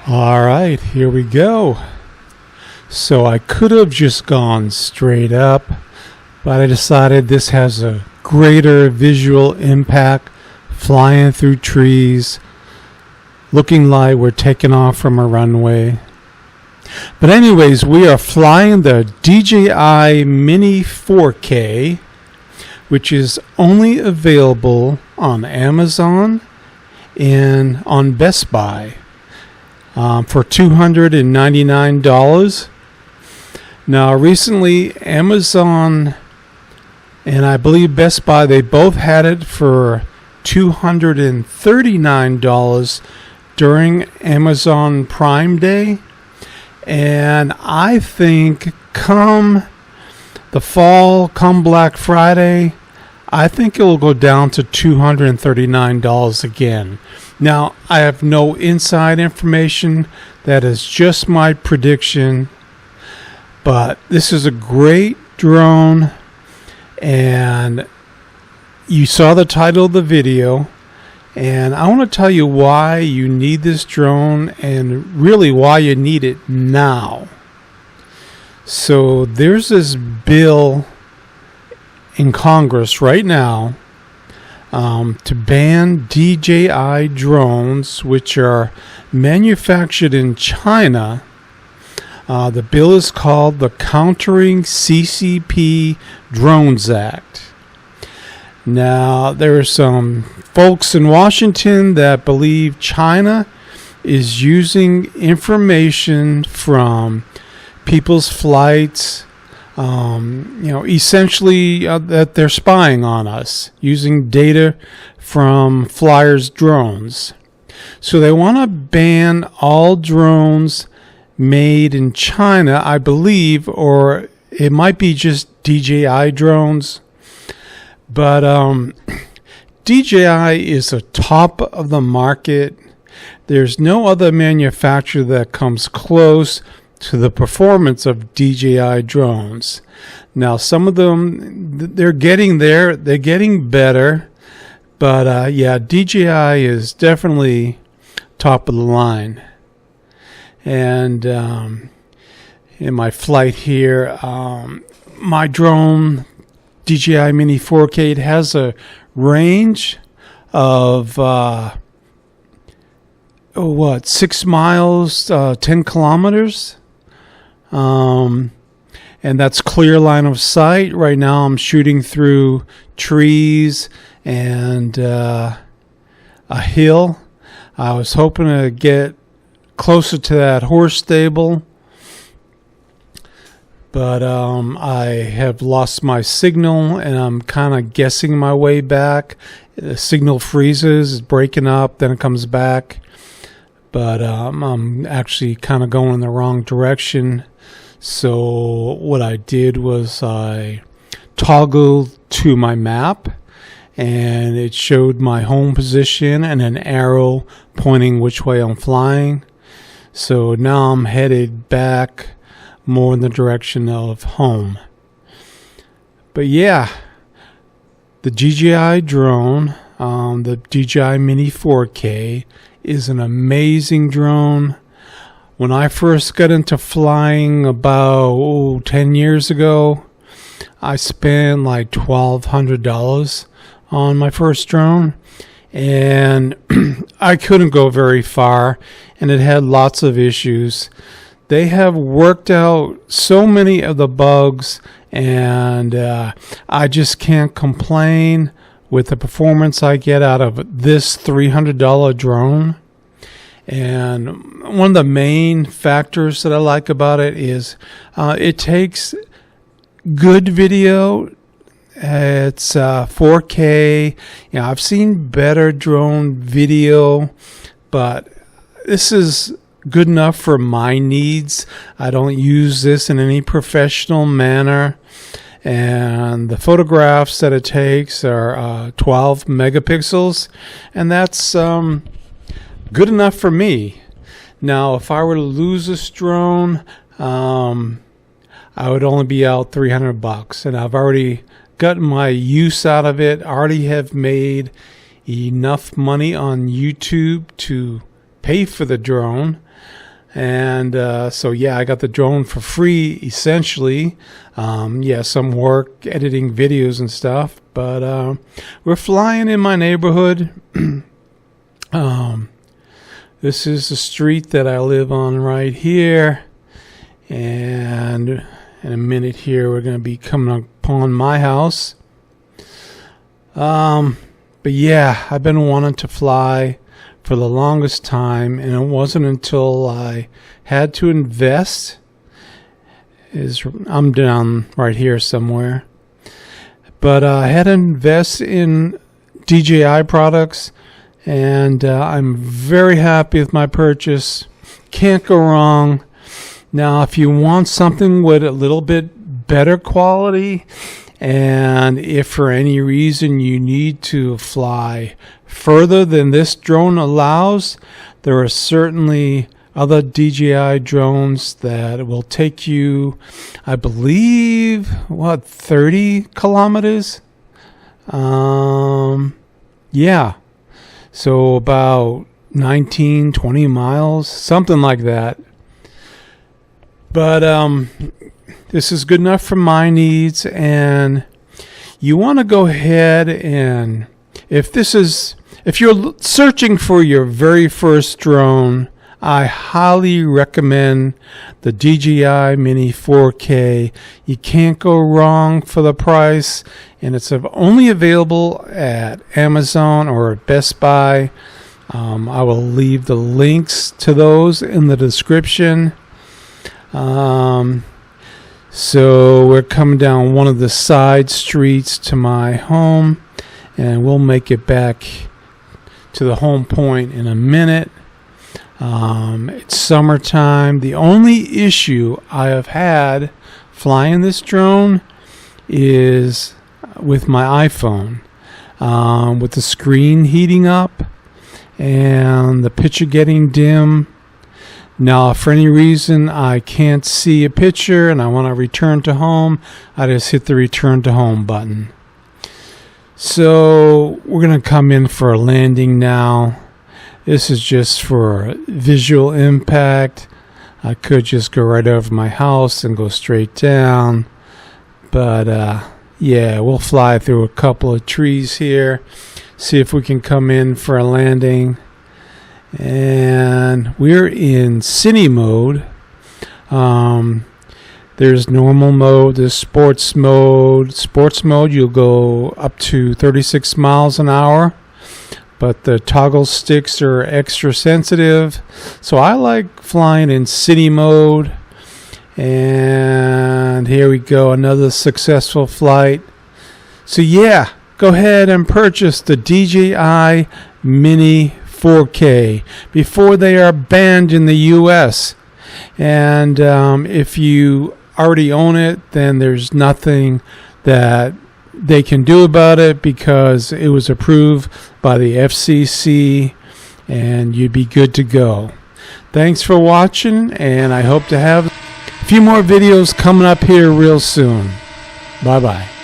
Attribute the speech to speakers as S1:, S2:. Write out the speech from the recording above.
S1: All right, here we go. So I could have just gone straight up, but I decided this has a greater visual impact, flying through trees, looking like we're taking off from a runway. But anyways, we are flying the DJI Mini 4K, which is only available on Amazon and on Best Buy for $299. Now, recently, Amazon and I believe Best Buy, they both had it for $239 during Amazon Prime Day. And I think come the fall, come Black Friday, I think it will go down to $239 again. Now, I have no inside information. That is just my prediction. But this is a great drone. And you saw the title of the video. And I want to tell you why you need this drone and really why you need it now. So there's this bill in Congress right now to ban DJI drones, which are manufactured in China. The bill is called the Countering CCP Drones Act. Now, there are some folks in Washington that believe China is using information from people's flights, essentially that they're spying on us, using data from flyers' drones. So they want to ban all drones made in China, I believe, or it might be just DJI drones. But DJI is a top of the market. There's no other manufacturer that comes close to the performance of DJI drones. Now, some of them, they're getting there. They're getting better. But, DJI is definitely top of the line. And in my flight here, my drone, DJI Mini 4K, it has a range of 6 miles, 10 kilometers, and that's clear line of sight. Right now I'm shooting through trees and a hill. I was hoping to get closer to that horse stable, but I have lost my signal, and I'm kind of guessing my way back. The signal freezes, it's breaking up, then it comes back. But I'm actually kind of going in the wrong direction. So what I did was I toggled to my map, and it showed my home position and an arrow pointing which way I'm flying. So now I'm headed back more in the direction of home. But yeah, the DJI drone, the DJI Mini 4K, is an amazing drone. When I first got into flying about 10 years ago, I spent like $1,200 on my first drone, and I couldn't go very far, and it had lots of issues. They have worked out so many of the bugs, and I just can't complain with the performance I get out of this $300 drone. And one of the main factors that I like about it is it takes good video. It's 4K. I've seen better drone video, but this is good enough for my needs. I don't use this in any professional manner. And the photographs that it takes are 12 megapixels, and that's good enough for me. Now, if I were to lose this drone, I would only be out $300, and I've already gotten my use out of it. I already have made enough money on YouTube to pay for the drone. And so yeah, I got the drone for free essentially. Yeah, some work editing videos and stuff, but we're flying in my neighborhood. This is the street that I live on right here, and in a minute here we're going to be coming upon my house. But yeah, I've been wanting to fly for the longest time, and it wasn't until I had to invest. I'm down right here somewhere, but I had to invest in DJI products, and I'm very happy with my purchase. Can't go wrong. Now, if you want something with a little bit better quality, and if for any reason you need to fly further than this drone allows, there are certainly other DJI drones that will take you, I believe, 30 kilometers? Yeah. So about 19, 20 miles, something like that. But this is good enough for my needs, and you want to go ahead and if you're searching for your very first drone, I highly recommend the DJI Mini 4K. You can't go wrong for the price, and it's only available at Amazon or at Best Buy. I will leave the links to those in the description. So we're coming down one of the side streets to my home, and we'll make it back to the home point in a minute. It's summertime. The only issue I have had flying this drone is with my iPhone, with the screen heating up and the picture getting dim. Now, if for any reason I can't see a picture and I want to return to home, I just hit the return to home button. So we're going to come in for a landing now. This is just for visual impact. I could just go right over my house and go straight down. But yeah, we'll fly through a couple of trees here, see if we can come in for a landing. And we're in cine mode. There's normal mode, there's sports mode. Sports mode, you'll go up to 36 miles an hour, but the toggle sticks are extra sensitive. So I like flying in cine mode. And here we go, another successful flight. So yeah, go ahead and purchase the DJI Mini 4K before they are banned in the US. And if you already own it, then there's nothing that they can do about it because it was approved by the FCC, and you'd be good to go. Thanks for watching, and I hope to have a few more videos coming up here real soon. Bye bye.